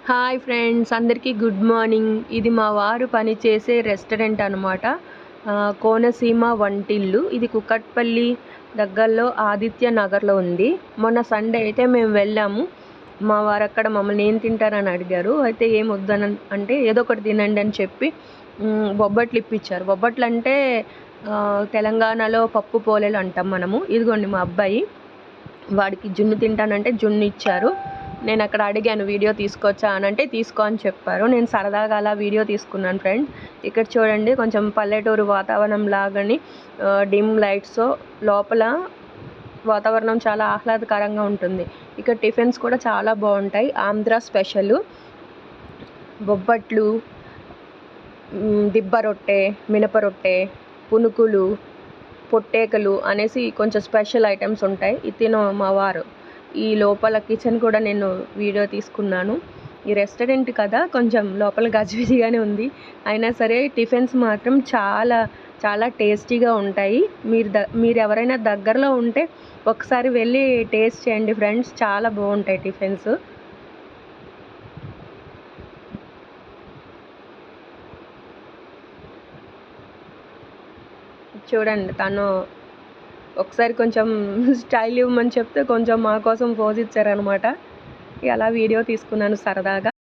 Hi friends, అందరికీ good morning. ఇది మా వారు పనిచేసే రెస్టారెంట్ అనమాట. కోనసీమ వంటిల్లు. ఇది కుకట్పల్లి దగ్గరలో ఆదిత్య నగర్లో ఉంది. మొన్న సండే అయితే మేము వెళ్ళాము. మా వారు అక్కడ మమ్మల్ని ఏం తింటారని అడిగారు. అయితే ఏం వద్దని అంటే ఏదో ఒకటి తినండి అని చెప్పి బొబ్బట్లు ఇప్పించారు. బొబ్బట్లు అంటే తెలంగాణలో పప్పు పోలేలు అంటాం మనము. ఇదిగోండి మా అబ్బాయి, వాడికి జున్ను తింటానంటే జున్ను ఇచ్చారు. నేను అక్కడ అడిగాను వీడియో తీసుకొచ్చా అని అంటే తీసుకో అని చెప్పారు. నేను సరదాగా అలా వీడియో తీసుకున్నాను ఫ్రెండ్స్. ఇక్కడ చూడండి, కొంచెం పల్లెటూరు వాతావరణం లాగాని డిమ్ లైట్స్, లోపల వాతావరణం చాలా ఆహ్లాదకరంగా ఉంటుంది. ఇక్కడ టిఫిన్స్ కూడా చాలా బాగుంటాయి. ఆంధ్ర స్పెషల్ బొబ్బట్లు, దిబ్బ రొట్టె, మినప రొట్టె, పునుకులు, పొట్టేకలు అనేసి కొంచెం స్పెషల్ ఐటమ్స్ ఉంటాయి. ఇది మా వారు. ఈ లోపల కిచెన్ కూడా నేను వీడియో తీసుకున్నాను. ఈ రెస్టారెంట్ కదా, కొంచెం లోపల గజిబిజిగానే ఉంది. అయినా సరే టిఫిన్స్ మాత్రం చాలా చాలా టేస్టీగా ఉంటాయి. మీరు ఎవరైనా దగ్గరలో ఉంటే ఒకసారి వెళ్ళి టేస్ట్ చేయండి ఫ్రెండ్స్, చాలా బాగుంటాయి టిఫిన్స్. చూడండి, తను ఒకసారి కొంచెం స్టైల్ ఇవ్వమని చెప్తే కొంచెం మా కోసం పోజ్ ఇచ్చారనమాట. అలా వీడియో తీసుకున్నాను సరదాగా.